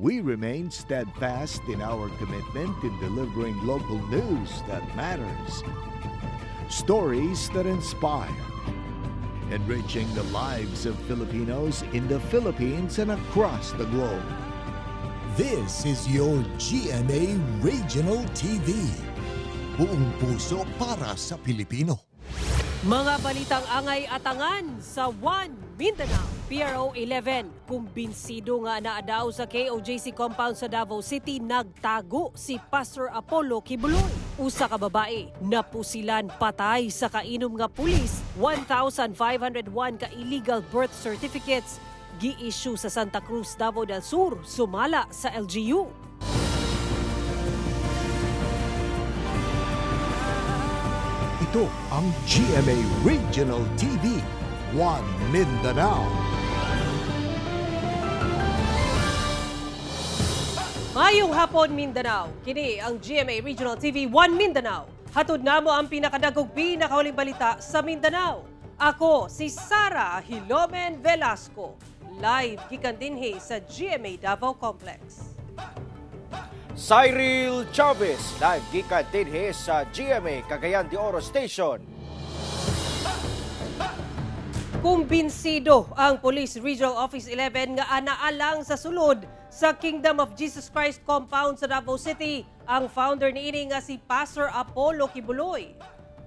we remain steadfast in our commitment in delivering local news that matters. Stories that inspire. Enriching the lives of Filipinos in the Philippines and across the globe. This is your GMA Regional TV. Buong puso para sa Pilipino. Mga balitang angay-atangan sa One Mindanao. PRO 11, kumbinsido nga naadaw sa KOJC compound sa Davao City, nagtago si Pastor Apollo Kibuloy. Usa ka babae, napusilan patay sa kainom nga pulis. 1,501 ka illegal birth certificates gi-issue sa Santa Cruz, Davao del Sur, sumala sa LGU. Ito ang GMA Regional TV, One Mindanao. Mayong hapon, Mindanao. Kini ang GMA Regional TV, One Mindanao. Hatod namo ang pinakadagog pinakahuling balita sa Mindanao. Ako si Sara Hilomen Velasco. Live gikan dinhi sa GMA Davao Complex. Cyril Chavez, live gikan dinhi sa GMA Cagayan de Oro Station. Kumbinsido ang Police Regional Office 11 nga anaalang sa sulod sa Kingdom of Jesus Christ compound sa Davao City ang founder niini nga si Pastor Apollo Kibuloy.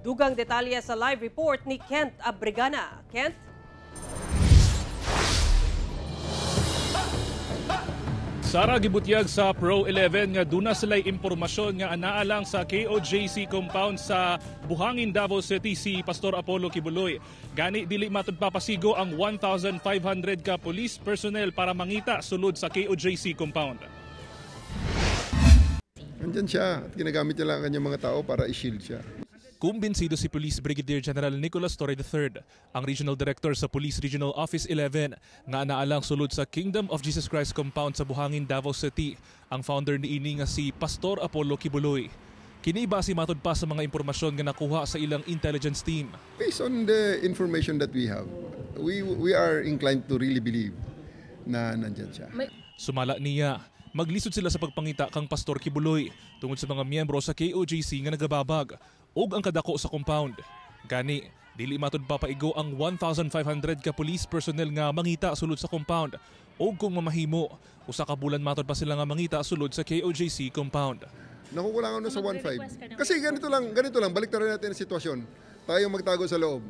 Dugang detalye sa live report ni Kent Abrigana. Kent? Sara, gibutyag sa Pro 11 nga duna sila'y impormasyon nga anaalang sa KOJC compound sa Buhangin, Davao City si Pastor Apollo Kibuloy. Gani dili matud papasigo ang 1,500 ka police personnel para mangita sulod sa KOJC compound. Nandyan siya at ginagamit niya lang ang kanyang mga tao para i-shield siya. Kumbinsido si Police Brigadier General Nicolas Torre III, ang Regional Director sa Police Regional Office 11, nga naalang sulod sa Kingdom of Jesus Christ compound sa Buhangin, Davao City, ang founder niini nga si Pastor Apollo Kibuloy. Kini base matud pa sa mga impormasyon nga nakuha sa ilang intelligence team. Based on the information that we have, we are inclined to really believe na nandyan siya. Sumala niya, maglisod sila sa pagpangita kang Pastor Kibuloy tungod sa mga miyembro sa KOJC nga nagababag ug ang kadako sa compound. Gani, dili matud papaigo ang 1,500 ka police personnel nga mangita sulod sa compound ug kung mamahimo, usa ka bulan matud pa sila nga mangita sulod sa KOJC compound. Nakukulangan na sa 1.5. Kasi ganito lang, baliktarin natin ang sitwasyon. Tayo magtago sa loob.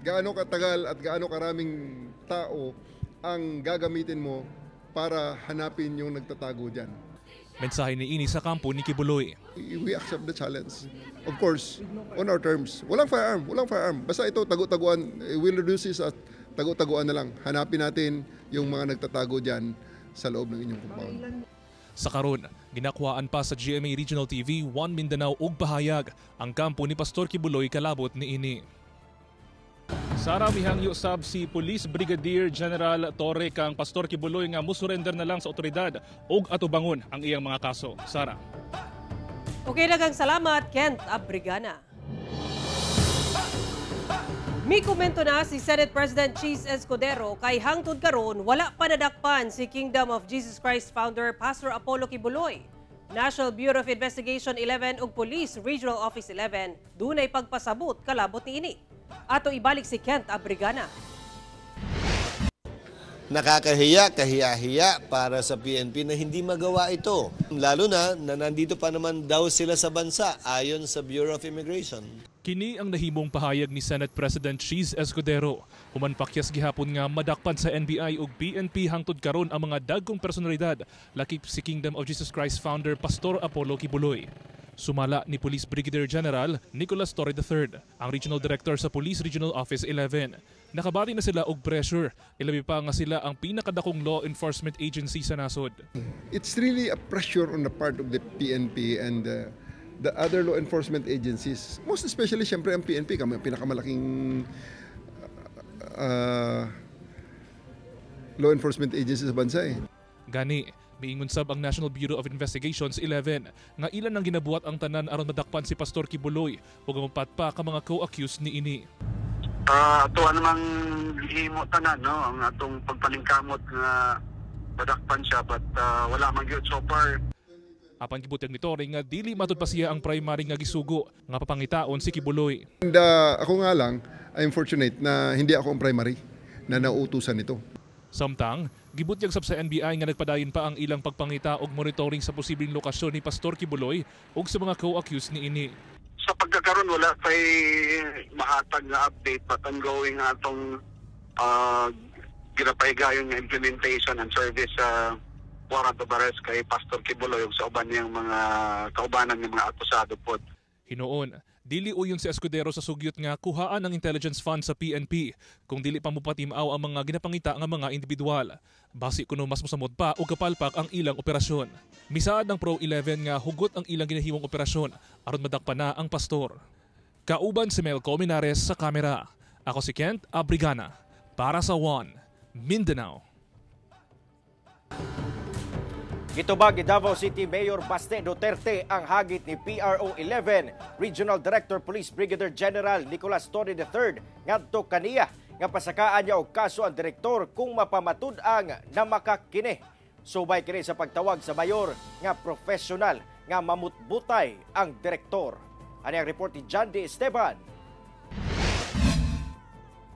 Gaano katagal at gaano karaming tao ang gagamitin mo para hanapin yung nagtatago dyan. Mensahe ni ini sa kampo ni Kibuloy. We accept the challenge. Of course, on our terms. Walang firearm. Basta ito, tagu-taguan. We'll reduce this at tagu-taguan na lang. Hanapin natin yung mga nagtatago dyan sa loob ng inyong compound. Sa karon, ginakuhaan pa sa GMA Regional TV, One Mindanao ug pahayag ang kampo ni Pastor Kibuloy kalabot ni ini. Sara, mihangyo sab si Police Brigadier General Torre kang Pastor Kibuloy nga musurrender na lang sa otoridad ug atubangon ang iyang mga kaso. Sara. Okay, daghang salamat, Kent Abrigana. May komento na si Senate President Cheese Escudero kay hangtod karon wala pa nadakpan si Kingdom of Jesus Christ founder Pastor Apollo Kibuloy. National Bureau of Investigation 11 ug Police Regional Office 11 dunay pagpasabot kalabot niini. Ato ibalik si Kent Abrigana. Nakakahiya, kahiya-hiya para sa PNP na hindi magawa ito. Lalo na nandito pa naman daw sila sa bansa ayon sa Bureau of Immigration. Kini ang nahimong pahayag ni Senate President Cheese Escudero. Human pakyas gihapon nga madakpan sa NBI ug PNP hangtod karon ang mga dagkong personalidad lakip si Kingdom of Jesus Christ founder Pastor Apollo Kibuloy. Sumala ni Police Brigadier General Nicolas Torre III, ang Regional Director sa Police Regional Office 11. Nakabati na sila og pressure, ilabi pa nga sila ang pinakadakong law enforcement agency sa nasod. It's really a pressure on the part of the PNP and the other law enforcement agencies. Most especially, syempre, ang PNP, kami ang pinakamalaking law enforcement agency sa bansa eh. Gani, miingon sab ang National Bureau of Investigations 11 nga ilan ang ginabuhat ang tanan aron madakpan si Pastor Kibuloy ug mapat pa ka mga co-accused ni ini. Ato namang gihimo tanan no ang atong pagpalingkamot nga madakpan siya but wala man gyud so far. Apan gibutyag ni Torre nga dili matud pa siya ang primary nga gisugo nga papangitaon si Kibuloy. And ako nga lang, I'm fortunate na hindi ako ang primary na nauutusan nito. Samtang, gibutyag sab sa NBI nga nagpadayon pa ang ilang pagpangita og monitoring sa posibleng lokasyon ni Pastor Kibuloy ug sa mga co-accused niini. Sa pagkakaroon wala pay mahatag nga update but ongoing atong ginapahigayon nga implementation and service sa warrant of arrest kay Pastor Kibuloy ug sa uban niyang mga kaubanan ng mga akusado pod. Hinoon, dili uyon si Escudero sa sugyot nga kuhaan ang intelligence fund sa PNP kung dili pa mopatimaw ang mga ginapangita nga mga individual. Basi kuno mas mosamot pa o kapalpak ang ilang operasyon. Misaad ng Pro 11 nga hugot ang ilang ginahimong operasyon aron madakpan na ang pastor. Kauban si Mel Cominares sa kamera. Ako si Kent Abrigana para sa One Mindanao. Gitubag ni Davao City Mayor Baste Duterte ang hagit ni PRO 11 Regional Director Police Brigadier General Nicolas Torre III ngadto kaniya nga pasakaan niya og kaso ang direktor kung mapamatud-ang na makakini. Subay kini sa pagtawag sa mayor nga professional nga mamutbutay ang direktor. Ani ang report ni John D. Esteban.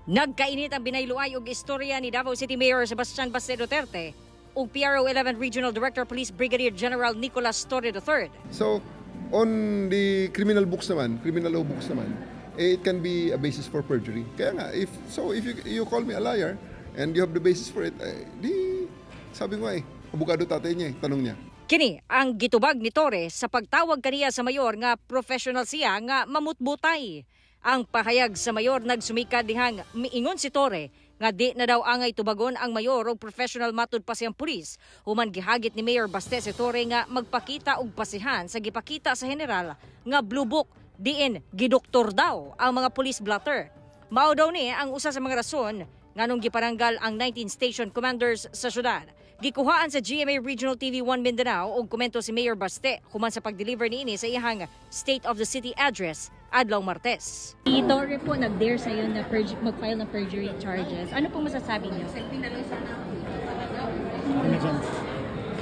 Nagkainit ang binayluay og istorya ni Davao City Mayor Sebastian Baste Duterte ug PRO 11 Regional Director Police Brigadier General Nicolas Torre III. So, on the criminal books naman, criminal law books naman, it can be a basis for perjury. Kaya nga, if you call me a liar and you have the basis for it, sabi ko abogado tatay niya, tanong niya. Kini ang gitubag ni Torre sa pagtawag kaniya sa mayor nga professional siya nga mamutbutay. Ang pahayag sa mayor nagsumika dihang miingon si Torre nga di na daw angay tubagon ang mayor og professional matud pa siyang pulis. Human gihagit ni Mayor Baste si Torre nga magpakita og pasihan sa gipakita sa general nga blue book diin gidoktor daw ang mga police blotter. Mao daw ni ang usa sa mga rason nganong giparanggal ang 19 station commanders sa syudad. Gikuhaan sa GMA Regional TV 1 Mindanao og komento si Mayor Baste human sa pag-deliver niini sa iyang State of the City address adlaw Martes. Si Torre po nag-dare sa iyo na mag-file ng perjury charges. Ano po masasabi niyo?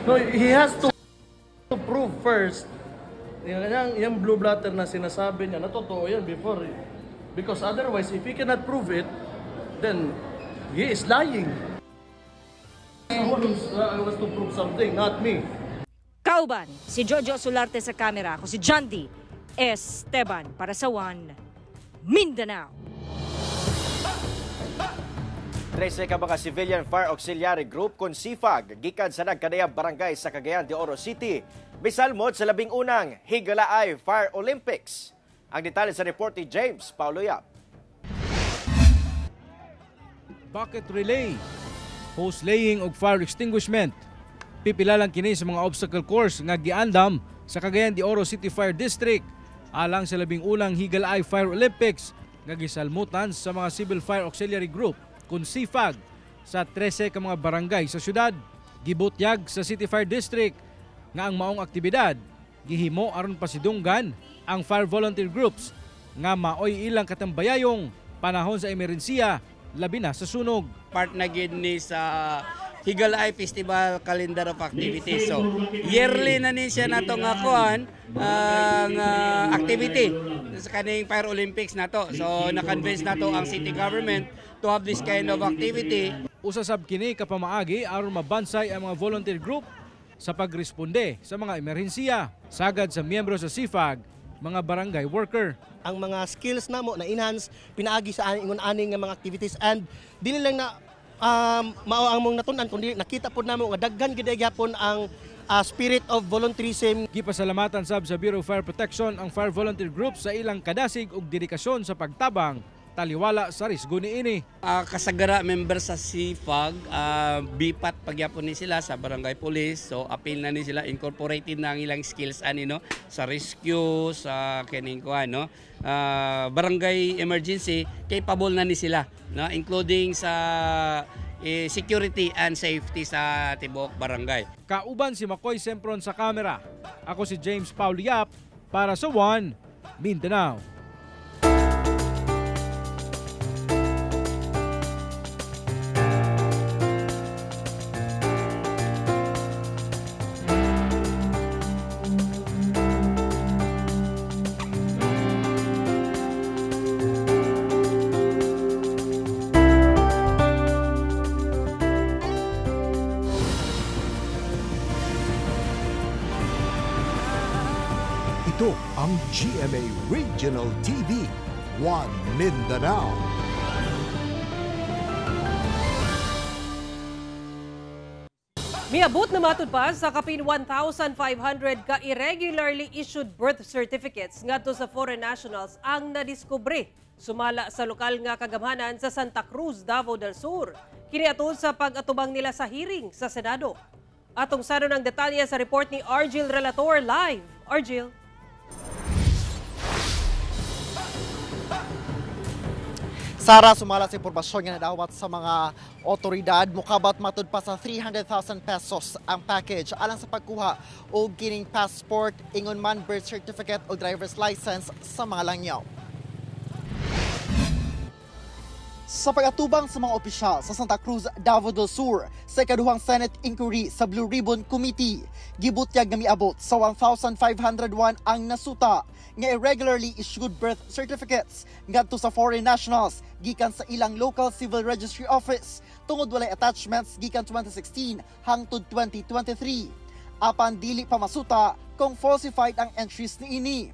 No, he has to prove first yung blue blotter na sinasabi niya na totoo yan before. Because otherwise, if he cannot prove it, then he is lying. I was to prove something, not me. Kauban, si Jojo Solarte sa kamera. Ako si John D. Esteban para sa One Mindanao. 13 ka mga Civilian Fire Auxiliary Group kon CFAG gikan sa nagkadayang barangay sa Cagayan de Oro City misalmot sa labing unang Higalaay Fire Olympics. Ang detalye sa report ni James Paulo Yap. Bucket relay, hose laying ug fire extinguishment. Pipila lang kini sa mga obstacle course nga giandam sa Cagayan de Oro City Fire District alang sa labing unang Higalaay Fire Olympics nga gisalmutan sa mga Civil Fire Auxiliary Group kun CFAG sa 13 ka mga barangay sa syudad. Gibutyag sa City Fire District nga ang maong aktibidad gihimo aron pasidunggan ang fire volunteer groups nga maoy ilang katambayayong panahon sa emerhensiya labi na sa sunog. Part na gid ni sa Higalaay Festival Calendar of Activities. So yearly na ni siya nato nga kuan ang activity sa kaning Fire Olympics nato. So na-convince nato ang city government to have this kind of activity. Usa sab kini kapamaagi aron mabansay ang mga volunteer group sa pagresponde sa mga emerhensiya. Sagad sa miyembro sa CFAG, mga barangay worker. Ang mga skills namo na enhance pinaagi sa ingon-aning nga mga activities and dili lang na mao ang mong natun-an kundi nakita pod namo nga daghan gid gyapon ang spirit of volunteerism. Gipasalamatan sab sa Bureau of Fire Protection ang fire volunteer group sa ilang kadasig ug dedikasyon sa pagtabang taliwala sa risgo niini. Kasagara member sa CFAG, bipat pagyapon ni sila sa barangay police. So appeal na ni sila, incorporated na ang ilang skills no, sa rescue, sa kining kuan no. Barangay emergency, capable na ni sila, no, including sa security and safety sa tibuok barangay. Kauban si Makoy Sempron sa kamera. Ako si James Paulo Yap para sa One Mindanao. Ito ang GMA Regional TV, One Mindanao. Miabot na matud pa sa kapin 1,500 ka irregularly issued birth certificates ngadto sa foreign nationals ang nadiskubre sumala sa lokal nga kagamhanan sa Santa Cruz, Davao del Sur. Kini atol sa pag-atubang nila sa hearing sa Senado. Atong saro ng detalye sa report ni Argil Relator live. Argil. Sara, sumala sa impormasyon nga nadawat sa mga otoridad, mukabat matud pa sa 300,000 pesos ang package alang sa pagkuha o kining passport, ingon man birth certificate o driver's license sa mga langyaw. Sa pag-atubang sa mga opisyal sa Santa Cruz, Davao del Sur, sa ikaduhang Senate inquiry sa Blue Ribbon Committee, gibutyag nga miabot sa 1,501 ang nasuta nga irregularly issued birth certificates ngadto sa foreign nationals gikan sa ilang local civil registry office tungod walay attachments gikan 2016 hangtod 2023. Apan dili pa masuta kung falsified ang entries niini.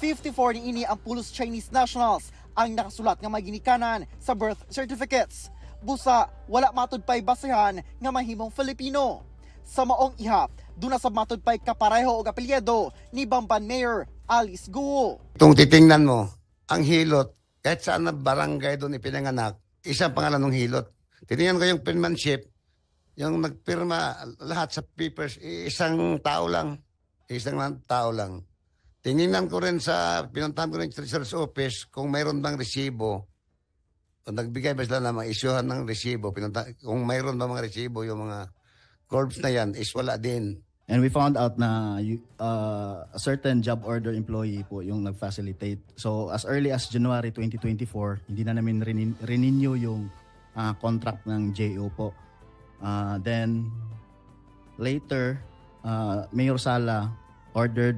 54 niini ang pulos Chinese nationals ang nakasulat nga maginikanan sa birth certificates. Busa, wala matud pa'y basehan nga mahimong Filipino. Sa maong ihap, duna sa matud pa'y kapareho o apelyedo ni Bamban Mayor Alice Guo. Kung titingnan mo, ang hilot, kahit saan na barangay doon ipinanganak, isang pangalan ng hilot. Titingnan ko yung penmanship, yung nagpirma lahat sa papers, isang tao lang. Tingnan ko rin pinuntahan ko rin sa research office kung mayroon bang resibo. O nagbigay ba sila na ma-issuehan ng resibo. Kung mayroon bang mga resibo, yung mga corps na yan, is wala din. And we found out na a certain job order employee po yung nag-facilitate. So as early as January 2024, hindi na namin renew yung contract ng JO po. Then later, Mayor Sala ordered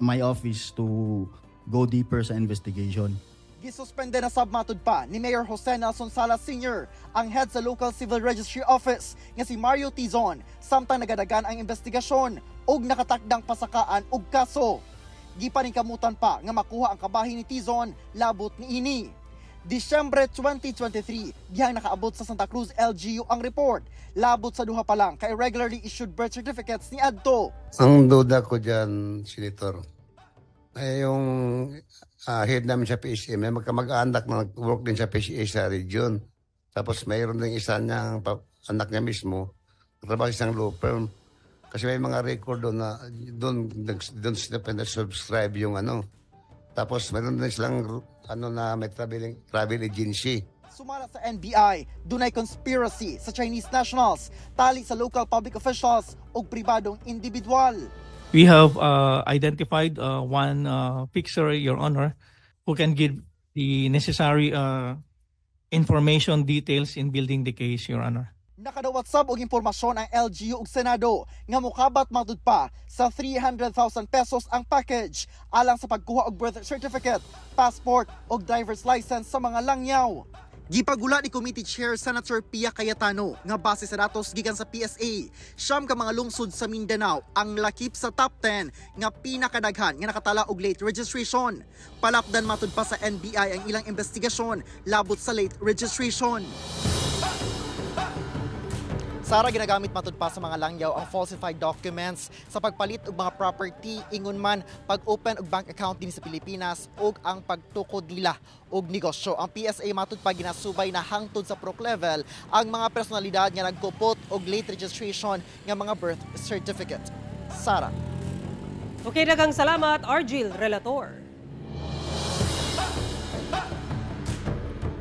my office to go deeper sa investigation. Gisuspende na sabmatud pa ni Mayor Jose Nelson Salas Sr. ang head sa local civil registry office nga si Mario Tizon samtang nagadagan ang investigasyon ug nakatakdang pasakaan ug kaso. Gipaningkamutan pa nga makuha ang kabahin ni Tizon labot niini. Disyembre 2023, gihang nakaabot sa Santa Cruz LGU ang report. Labot sa duha pa lang kay regularly issued birth certificates ni Adto. Ang duda ko dyan, Senator, ay yung head namin sa PSA, may magkamag-anak na nag-work din sa PSA sa region. Tapos mayroon din isa niyang anak niya mismo, trabaho isang law firm. Kasi may mga record doon na doon sila subscribe yung ano. Tapos mayroon din silang na may travel agency. Sumala sa NBI, dunay conspiracy sa Chinese nationals, tali sa local public officials ug pribadong individual. We have identified one fixer, Your Honor, who can give the necessary information details in building the case, Your Honor. Nakadawat sab og impormasyon ang LGU ug Senado nga mokabat matud pa sa 300,000 pesos ang package alang sa pagkuha og birth certificate, passport ug driver's license sa mga langyaw. Gipagula ni Committee Chair Senator Pia Cayetano nga base sa datos gikan sa PSA, siyam ka mga lungsod sa Mindanao ang lakip sa top 10 nga pinakadaghan nga nakatala og late registration. Palapdan matud pa sa NBI ang ilang investigasyon labot sa late registration. Sara, ginagamit matud pa sa mga langyaw ang falsified documents sa pagpalit og mga property, ingon man pag-open og bank account din sa Pilipinas ug ang pagtukod nila og negosyo. Ang PSA matud pa ginasubay na hangtod sa PROC level ang mga personalidad nga nagkupot og late registration nga mga birth certificate. Sara. Okay, daghang salamat, Argil Relator.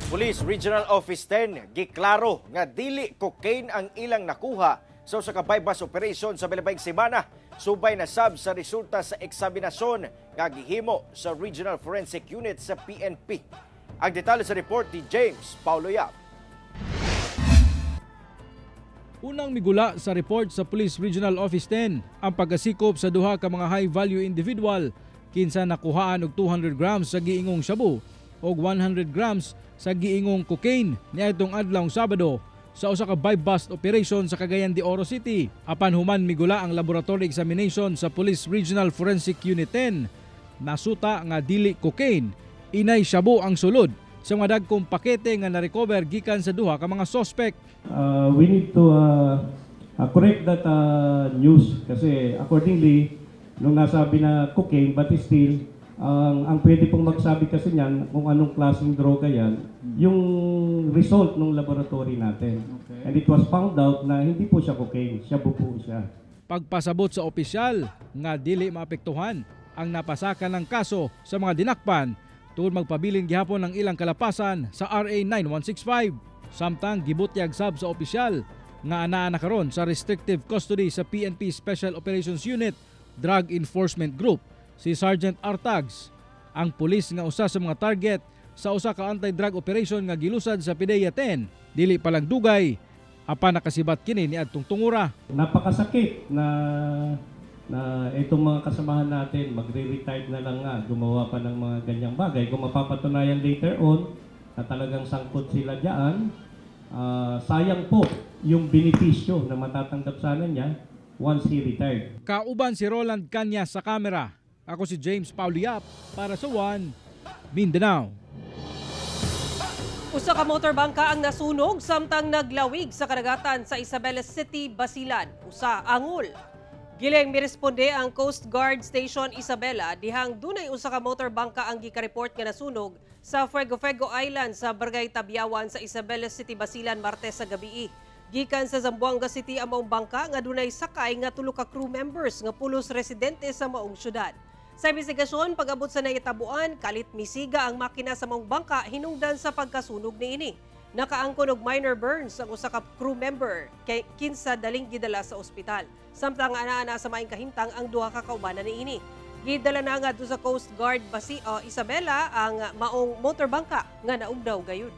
Police Regional Office 10 giklaro nga dili cocaine ang ilang nakuha sa usa ka bypass operation sa milabayng semana, subay na sab sa resulta sa eksaminasyon nga gihimo sa Regional Forensic Unit sa PNP. Ang detalye sa report ni James Paulo Yap. Unang migula sa report sa Police Regional Office 10 ang pagkasikop sa duha ka mga high-value individual kinsa nakuhaan og 200 grams sa giingong shabu og 100 grams sa giingong cocaine niadtong adlawng Sabado sa usa ka buy-bust operation sa Cagayan de Oro City. Apan human migula ang laboratory examination sa Police Regional Forensic Unit 10, nasuta nga dili cocaine, inay shabu ang sulod sa mga dagkong pakete nga na-recover gikan sa duha ka mga suspect. We need to correct that news kasi accordingly, nung nasabi na cocaine but still, ang pwede pong magsabi kasi niyan kung anong klaseng droga yan, yung result ng laboratory natin. Okay. And it was found out na hindi po siya cocaine, shabu po siya. Pagpasabot sa opisyal nga dili maapektuhan ang napasakan ng kaso sa mga dinakpan tungod magpabilin gihapon ng ilang kalapasan sa RA 9165. Samtang gibutyag sab sa opisyal nga anaa na karon sa restrictive custody sa PNP Special Operations Unit Drug Enforcement Group si Sergeant Artags, ang pulis nga usa sa mga target sa usa ka anti-drug operation nga gilusad sa PDEA 10. Dili pa lang dugay apan nakasibat kini niadtong tungura. Napakasakit na itong mga kasamahan natin magre-retire na lang nga, gumawa pa ng mga ganyang bagay. Kung mapapatunayan later on na talagang sangkot sila diyan, sayang po yung benepisyo na matatanggap sana niya once he retired. Kauban si Roland Kanya sa kamera. Ako si James Pauliap para sa One Mindanao. Usa ka motorbangka ang nasunog samtang naglawig sa kadagatan sa Isabela City, Basilan. Usa angol. Giling miresponde ang Coast Guard Station Isabela dihang dunay usa ka motorbangka ang gika-report nga nasunog sa Fuego Island sa Barangay Tabyawan sa Isabela City, Basilan Martes sa gabi. Gikan sa Zamboanga City ang maong bangka nga dunay sakay nga tulo ka crew members nga pulos residente sa maong syudad. Sa investigasyon, pag-abot sa naitabuan, kalit misiga ang makina sa maong bangka hinungdan sa pagkasunog niini. Nakaangkon og minor burns ang usa ka crew member kay kinsa daling gidala sa ospital. Samtang ana sa maing kahimtang ang duha ka kaubanan niini. Gidala na nga sa Coast Guard Isabela ang maong motorbangka nga naugdaw gayud.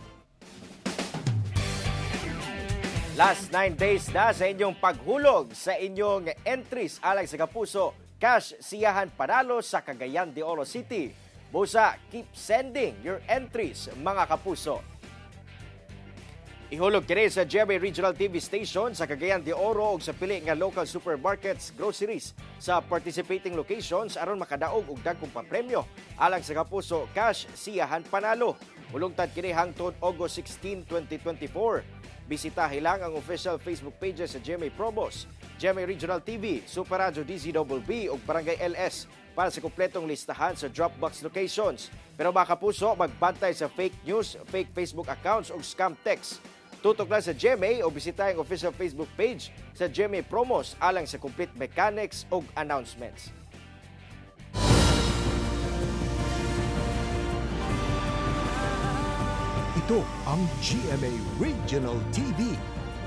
Last 9 days na sa inyong paghulog sa inyong entries alang sa Kapuso Cash Siyahan Panalo sa Cagayan de Oro City. Busa, keep sending your entries, mga kapuso. Ihulog kini sa GMA Regional TV Station sa Cagayan de Oro ug sa pili nga local supermarkets, groceries sa participating locations aron makadaog og dagkong papremyo alang sa Kapuso Cash Siyahan Panalo. Hulungtad kini hangtod August 16, 2024. Bisitahin lang ang official Facebook pages sa GMA Promos, GMA Regional TV, Super Radio DZBB ug Barangay LS para sa kumpletong listahan sa Dropbox locations. Pero mga kapuso, magbantay sa fake news, fake Facebook accounts ug scam text. Tutok lang sa GMA o bisitahin ang official Facebook page sa GMA Promos alang sa complete mechanics ug announcements. Ito ang GMA Regional TV,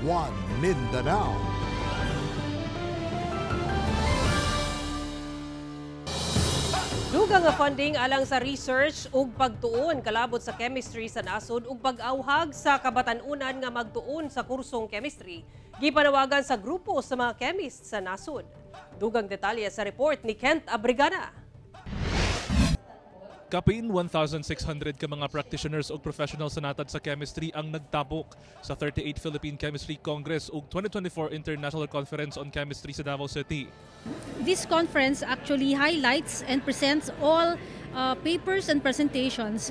One Mindanao. Dugang nga funding alang sa research ug pagtuon kalabot sa chemistry sa nasod ug pag-awhag sa kabatan-unan nga magtuon sa kursong chemistry gipanawagan sa grupo sa mga chemist sa nasod. Dugang detalye sa report ni Kent Abrigana. Kapin 1,600 ka mga practitioners o professionals sa natad sa chemistry ang nagtabok sa 38th Philippine Chemistry Congress ug 2024 International Conference on Chemistry sa Davao City. This conference actually highlights and presents all papers and presentations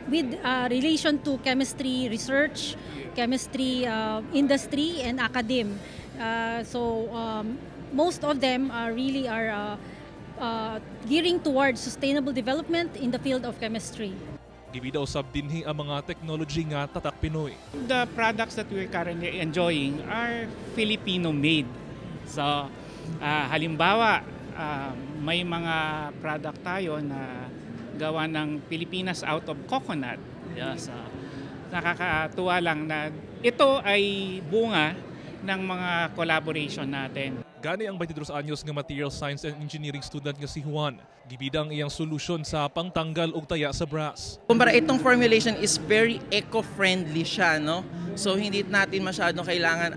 with relation to chemistry research, chemistry industry, and academe. Most of them really are gearing towards sustainable development in the field of chemistry. Gibida usab dinhi ang mga technology nga tatak Pinoy. The products that we're currently enjoying are Filipino-made. So, halimbawa, may mga product tayo na gawa ng Pilipinas out of coconut. Yes, nakakatuwa lang na ito ay bunga ng mga collaboration natin. Gani ang 22 anyos nga material science and engineering student nga si Juan. Gibida ang iyang solusyon sa pangtanggal og taya sa brass. Kumpara itong formulation is very eco-friendly siya, no? So hindi natin masyadong kailangan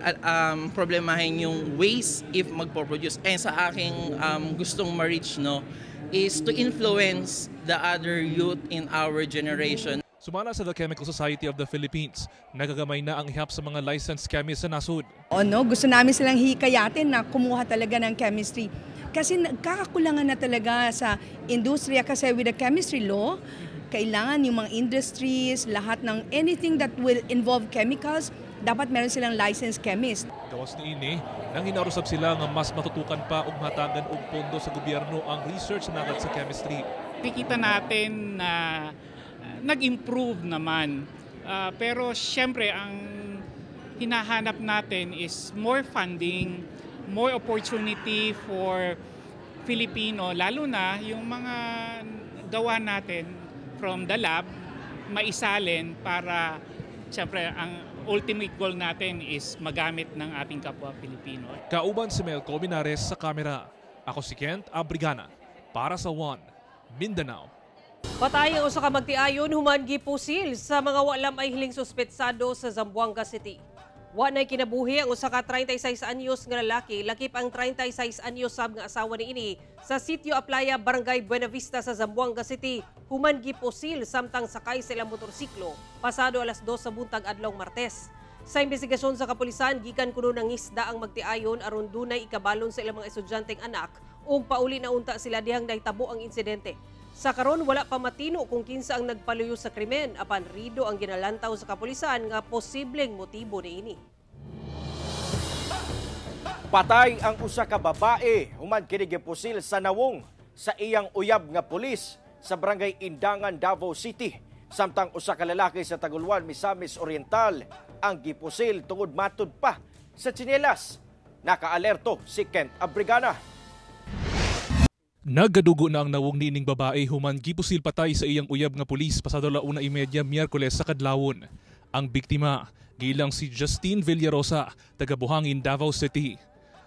problemahin yung waste if magpo-produce. And sa aking gustong ma-reach, no, is to influence the other youth in our generation. Sumala sa The Chemical Society of the Philippines, nagagamay na ang ihap sa mga licensed chemists sa nasod. Gusto namin silang hikayatin na kumuha talaga ng chemistry Kasi nagkakakulangan na talaga sa industriya kasi with the chemistry law, kailangan yung mga industries, lahat ng anything that will involve chemicals, dapat meron silang licensed chemist. Gawas ni ini, nang hinarusab sila nga mas matutukan pa og matagan og pondo sa gobyerno ang research nagat sa chemistry. Kikita natin na nag-improve naman. Pero syempre ang hinahanap natin is more funding, more opportunity for Filipino, lalo na yung mga gawa natin from the lab, maisalin para syempre ang ultimate goal natin is magamit ng ating kapwa Pilipino. Kauban si Mel Cominares sa kamera. Ako si Kent Abrigana para sa One Mindanao. Patay ang usa ka magtiayon human gipusil sa mga walam ay hiling suspetsado sa Zamboanga City. Wa nay kinabuhi ang usa ka 36 anyos nga lalaki, lakip ang 36 anyos sab nga asawa niini sa Sitio Aplaya, Barangay Buena Vista sa Zamboanga City. Human gipusil samtang sakay sa ilang motorsiklo pasado alas 2 sa buntag adlawng Martes. Sa investigasyon sa kapulisan, gikan kuno ng isda ang magtiayon aron dunay ikabalon sa ilang mga estudyanteng anak ug pauli na unta sila dihang nahitabo ang insidente. Sa karon wala pa matino kung kinsa ang nagpaluyo sa krimen, apan rido ang ginalantaw sa kapulisan nga posibleng motibo niini. Patay ang usa ka babae human kini gipusil sa nawong sa iyang uyab nga pulis sa Barangay Indangan, Davao City. Samtang usa ka lalaki sa Taguluan, Misamis Oriental ang gipusil tungod matud pa sa tsinelas. Nakaalerto si Kent Abrigana. Nagadugo na ang nawong niining babae human gipusil patay sa iyang uyab nga pulis pasado 1:30 Miyerkules sa Kadlawon. Ang biktima gilang si Justine Villarosa, taga Buhangin, Davao City.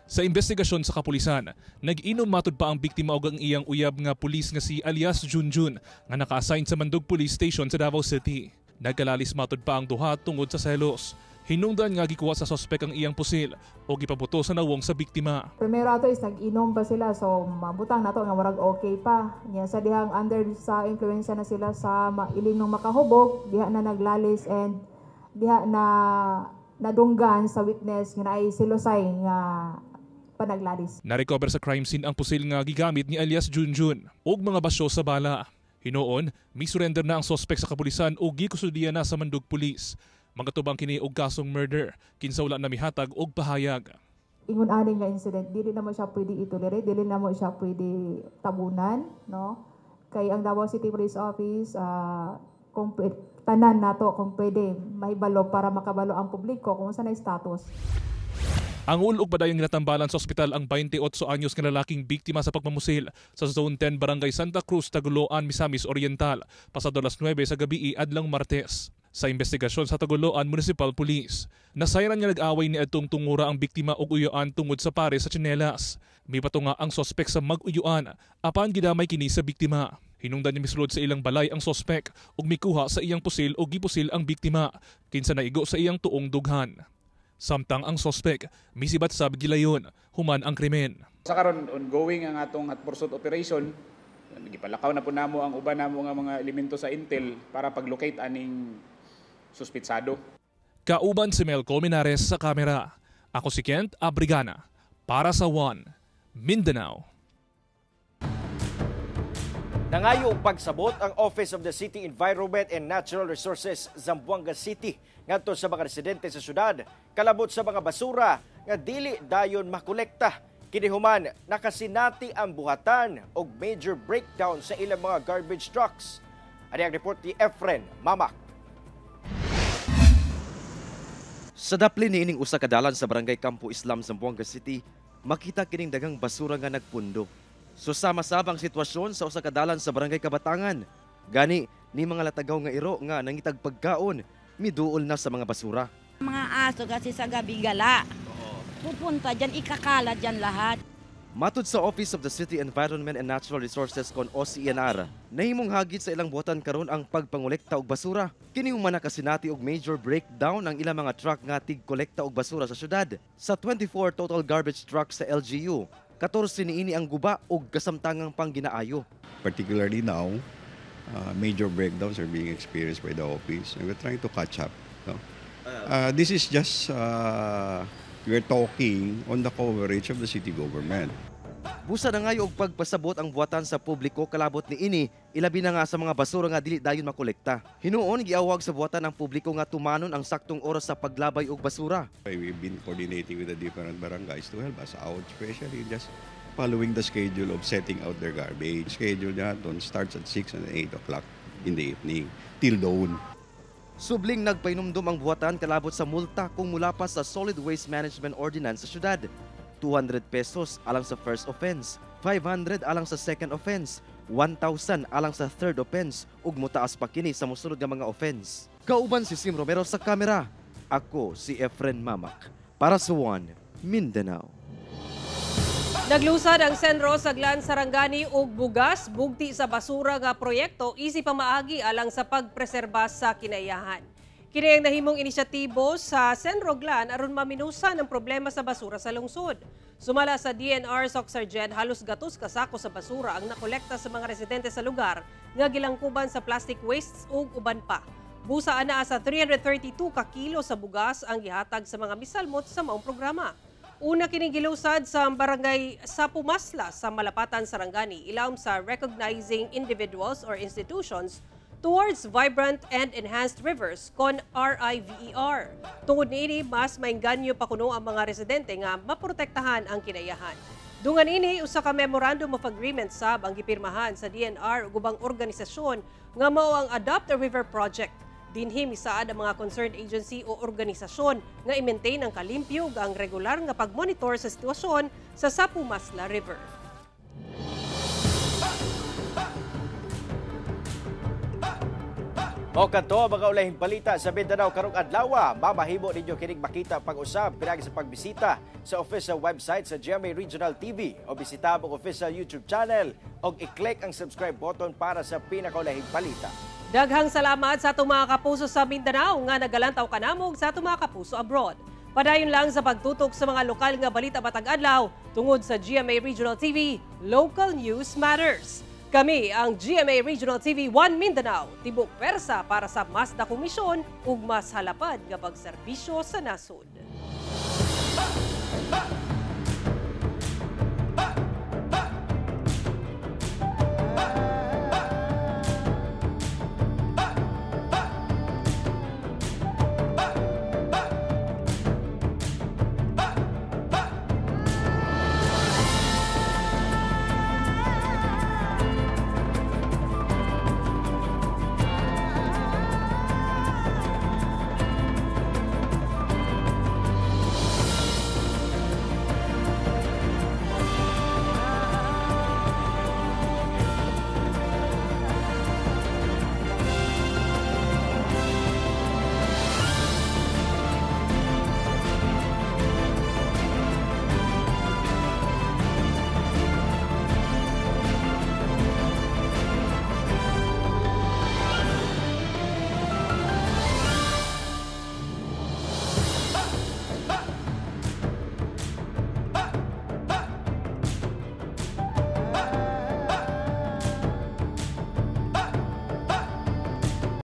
Sa investigasyon sa kapulisan, nag-inom matud pa ang biktima og ang iyang uyab nga pulis nga si alias Junjun nga naka-assign sa Mandog Police Station sa Davao City. Nagkalalis matud pa ang duha tungod sa selos. Hinungdan nga gikuha sa sospek ang iyang pusil o gipabuto sa nawong sa biktima. Primero ato is nag-inom pa sila so mabutang nato nga warag okay pa. Nya sa dihang under sa influensya na sila sa ilim ng makahubog, diha na naglalis and diha na nadunggan sa witness nga ay silosay nga panaglalis. Na-recover sa crime scene ang pusil nga gigamit ni alias Junjun ug mga basyo sa bala. Hinoon, misurrender na ang sospek sa kapulisan ug gikusudian na sa Mandog Police. Mga tubang kini og kasong murder, kinsa wala na mihatag og pahayag. Ingon ani nga incident, dili na mo siya pwede itolerate, dili na mo siya pwede tabunan, no? Kay ang Davao City Police Office kung tanan nato kung pwede mahibalo para makabalo ang publiko kung saan ay status. Ang ulog padayang ginatambalan sa ospital ang 28 anyos nga lalaking biktima sa pagmamusil sa Zone 10 Barangay Santa Cruz, Tagoloan, Misamis Oriental pasado alas 9 sa gabi adlang Martes. Sa investigasyon sa Tagoloan Municipal Police, nasayran nga nag-away ni adtong tungura ang biktima og uyuan tungod sa pare sa tsinelas. May patunga ang sospek sa mag-uyuan apan gidamay kini sa biktima. Hinungdan ni misulod sa ilang balay ang sospek ug mikuha sa iyang pusil o gipusil ang biktima kinsa naigo sa iyang tuong dughan. Samtang ang sospek misibat sab gilayon human ang krimen. Sa karon ongoing ang atong hot pursuit operation. Gipalakaw na po namo ang uban namo nga mga elemento sa intel para pag-locate aning suspitsado. Kauban si Mel Cominares sa kamera. Ako si Kent Abrigana para sa One Mindanao. Nangayo pagsabot ang Office of the City Environment and Natural Resources Zamboanga City ngadto sa mga residente sa syudad kalabot sa mga basura nga dili dayon makolekta. Kinihuman nakasinati ang buhatan og major breakdown sa ilang mga garbage trucks. Ani ang report ni Efren Mamak. Sa daplin niining usa ka dalan sa Barangay Campo Islam, Zamboanga City, makita kining daghang basura nga nagpundo. So sama-sabang sitwasyon sa usa ka dalan sa Barangay Kabatangan. Gani ni mga latagaw nga iro nga nangitag pagkaon miduol na sa mga basura. Mga aso kasi sa gabi gala. Pupunta dyan, ikakala dyan lahat. Matud sa Office of the City Environment and Natural Resources kon OCNR, nahimong hagit sa ilang buhatan karon ang pagpangolekta og basura. Kini human nakasinati og major breakdown ang ilang mga truck nga tig-kolekta og basura sa syudad. Sa 24 total garbage trucks sa LGU, 14 niini ang guba og kasamtangang pangginaayo. Particularly now, major breakdowns are being experienced by the office and we're trying to catch up. No? This is just we're talking on the coverage of the city government. Busa na ngayo og pagpasabot ang buhatan sa publiko kalabot ni ini, ilabi na nga sa mga basura nga dili dayon makolekta. Hinuon giawag sa buhatan ang publiko nga tumanon ang saktong oras sa paglabay og basura. We've been coordinating with the different barangays to help us out, especially just following the schedule of setting out their garbage. Schedule natin starts at 6 and 8 o'clock in the evening till dawn. Subling nagpainumdum ang buhatan kalabot sa multa kung mula pa sa Solid Waste Management Ordinance sa syudad. 200 pesos alang sa first offense, 500 alang sa second offense, 1,000 alang sa third offense ug mutaas pa kini sa mosunod nga mga offense. Kauban si Sim Romero sa kamera. Ako si Efren Mamak para sa One Mindanao. Naglusad ang Senro Saglan Sarangani og bugas bugti sa basura nga proyekto isip pamaagi alang sa pagpreserba sa kinayahan. Kini ang nahimong inisyatibo sa Senroglan aron maminusan ang problema sa basura sa lungsod. Sumala sa DNR SOC Sergeant, halos gatos kasako sa basura ang nakolekta sa mga residente sa lugar nga gilangkuban sa plastic wastes ug uban pa. Busa ana sa 332 ka kilo sa bugas ang gihatag sa mga misalmot sa maong programa. Una kining gilusad sa barangay Sapumasla sa Malapatan, Sarangani, ilawom sa Recognizing Individuals or Institutions towards Vibrant and Enhanced Rivers kon RIVER. Tungod niini, mas maingganyo pa kuno ang mga residente nga maprotektahan ang kinayahan. Dungan ini, usa ka Memorandum of Agreement sab ang gipirmahan sa DNR ug ubang organisasyon nga mao ang Adopt a River Project. Dinhi misaad ang mga concerned agency o organisasyon nga i-maintain ang kalimpyo ug ang regular nga pagmonitor sa sitwasyon sa Sapumasla River. O kanto mga ulahing balita sa Mindanao karong adlaw, mamahimo ninyo kining makita pag-usab pinagi sa pagbisita sa official website sa GMA Regional TV o bisita ang official YouTube channel o i-click ang subscribe button para sa pinakaulahing balita. Daghang salamat sa atong mga kapuso sa Mindanao nga nagalantaw kanamog sa atong mga kapuso abroad. Padayon lang sa pagtutok sa mga lokal nga balita batag adlaw tungod sa GMA Regional TV, Local News Matters. Kami ang GMA Regional TV 1 Mindanao, tibok persa para sa mas na komisyon ug mas halapad nga pagserbisyo sa nasod.